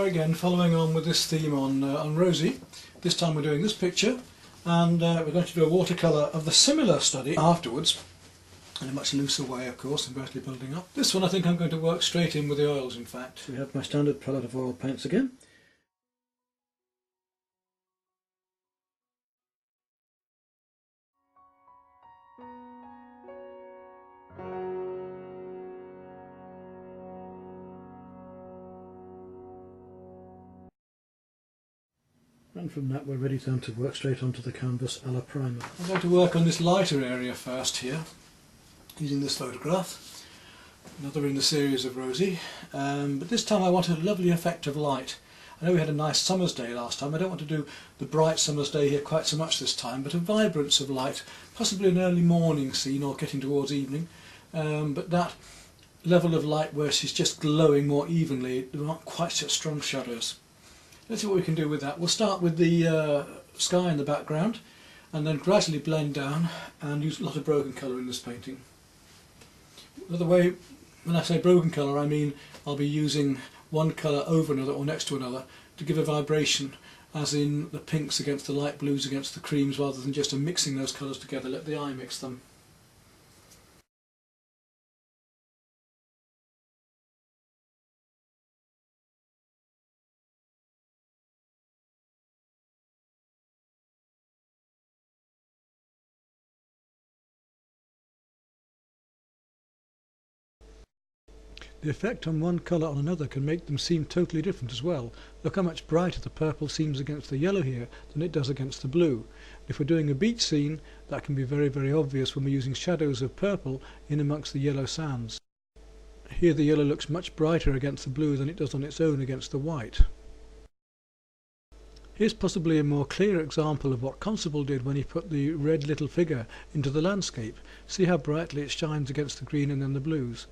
are again, following on with this theme on Rosie. This time we're doing this picture, and we're going to do a watercolour of the similar study afterwards, in a much looser way of course, and gradually building up. This one I think I'm going to work straight in with the oils in fact. We have my standard palette of oil paints again. And from that we're ready then to work straight onto the canvas a la primer. I'm going to work on this lighter area first here, using this photograph, another in the series of Rosie, but this time I want a lovely effect of light. I know we had a nice summer's day last time. I don't want to do the bright summer's day here quite so much this time, but a vibrance of light, possibly an early morning scene or getting towards evening, but that level of light where she's just glowing more evenly, there aren't quite such strong shadows. Let's see what we can do with that. We'll start with the sky in the background and then gradually blend down and use a lot of broken colour in this painting. Another way, when I say broken colour, I mean I'll be using one colour over another or next to another to give a vibration, as in the pinks against the light blues against the creams, rather than just mixing those colours together. Let the eye mix them. The effect on one colour on another can make them seem totally different as well. Look how much brighter the purple seems against the yellow here than it does against the blue. If we're doing a beach scene, that can be very, very obvious when we're using shadows of purple in amongst the yellow sands. Here the yellow looks much brighter against the blue than it does on its own against the white. Here's possibly a more clear example of what Constable did when he put the red little figure into the landscape. See how brightly it shines against the green and then the blues.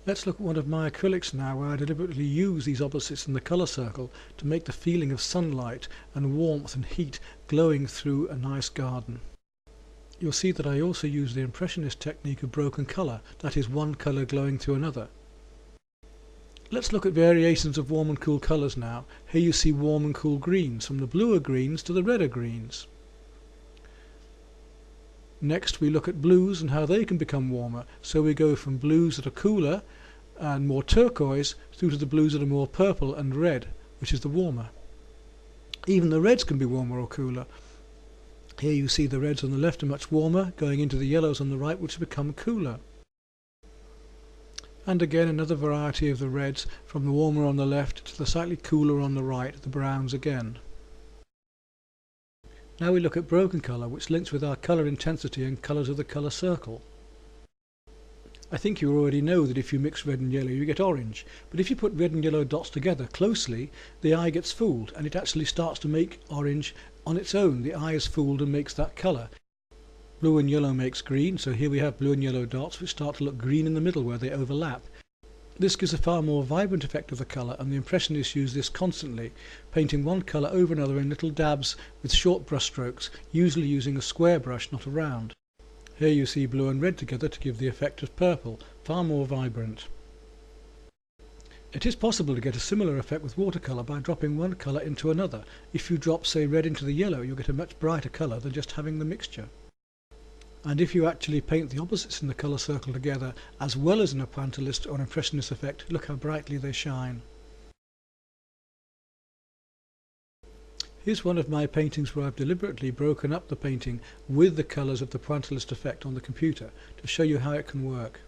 Let's look at one of my acrylics now, where I deliberately use these opposites in the colour circle to make the feeling of sunlight and warmth and heat glowing through a nice garden. You'll see that I also use the impressionist technique of broken colour, that is one colour glowing through another. Let's look at variations of warm and cool colours now. Here you see warm and cool greens, from the bluer greens to the redder greens. Next we look at blues and how they can become warmer, so we go from blues that are cooler and more turquoise through to the blues that are more purple and red, which is the warmer. Even the reds can be warmer or cooler. Here you see the reds on the left are much warmer, going into the yellows on the right, which become cooler. And again another variety of the reds, from the warmer on the left to the slightly cooler on the right, the browns again. Now we look at broken colour, which links with our colour intensity and colours of the colour circle. I think you already know that if you mix red and yellow you get orange, but if you put red and yellow dots together closely, the eye gets fooled and it actually starts to make orange on its own. The eye is fooled and makes that colour. Blue and yellow makes green, so here we have blue and yellow dots which start to look green in the middle where they overlap. This gives a far more vibrant effect of the colour, and the Impressionists use this constantly, painting one colour over another in little dabs with short brush strokes, usually using a square brush, not a round. Here you see blue and red together to give the effect of purple, far more vibrant. It is possible to get a similar effect with watercolour by dropping one colour into another. If you drop, say, red into the yellow, you'll get a much brighter colour than just having the mixture. And if you actually paint the opposites in the colour circle together, as well as in a pointillist or impressionist effect, look how brightly they shine. Here's one of my paintings where I've deliberately broken up the painting with the colours of the pointillist effect on the computer to show you how it can work.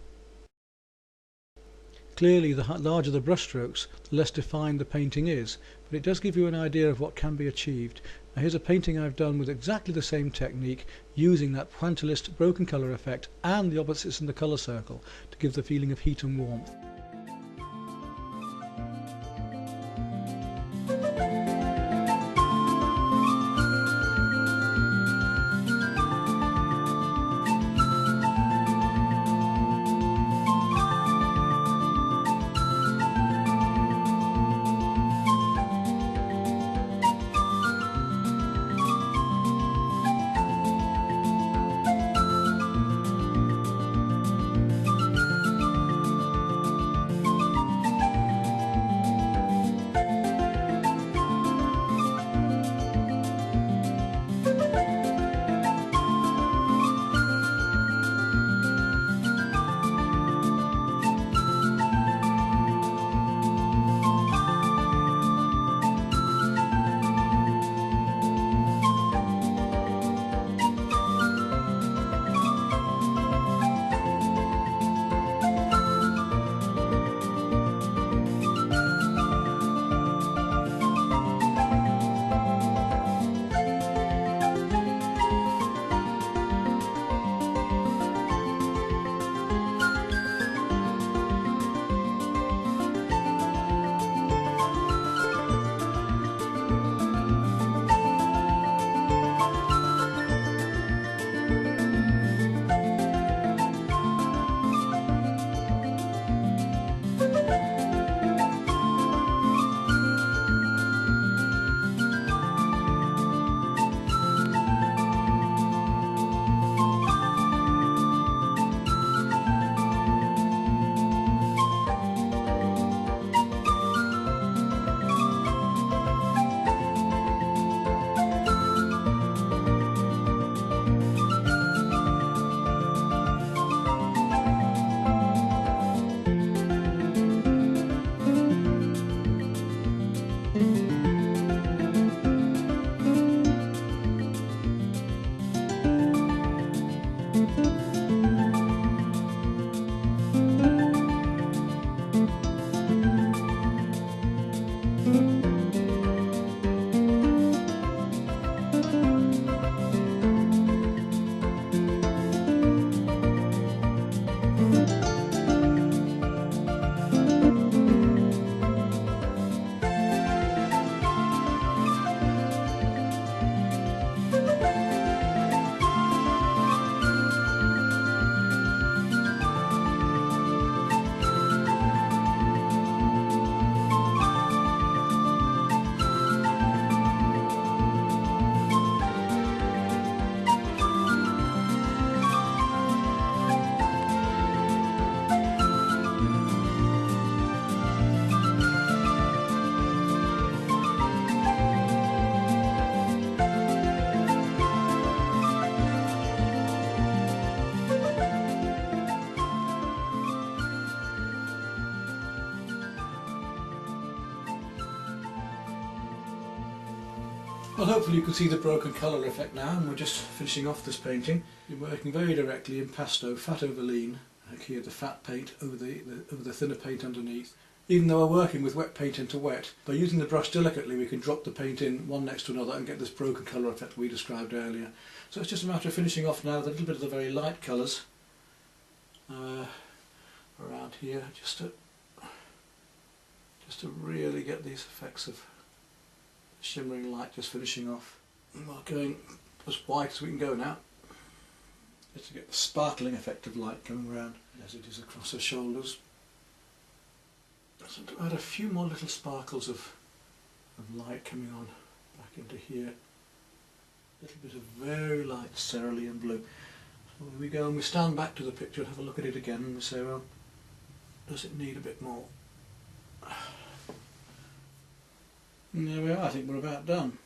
Clearly the larger the brush strokes, the less defined the painting is, but it does give you an idea of what can be achieved. Now here's a painting I've done with exactly the same technique, using that pointillist broken colour effect and the opposites in the colour circle to give the feeling of heat and warmth. Well, hopefully you can see the broken colour effect now, and we're just finishing off this painting. You're working very directly in pasto, fat over lean, like here the fat paint over the thinner paint underneath. Even though we're working with wet paint into wet, by using the brush delicately we can drop the paint in one next to another and get this broken colour effect we described earlier. So it's just a matter of finishing off now with a little bit of the very light colours around here, just to really get these effects of shimmering light just finishing off. And we're going as white as we can go now, just to get the sparkling effect of light coming around as it is across her shoulders. So to add a few more little sparkles of light coming on back into here. A little bit of very light cerulean blue. So here we go, and we stand back to the picture and have a look at it again and we say, well, does it need a bit more? And there we are, I think we're about done.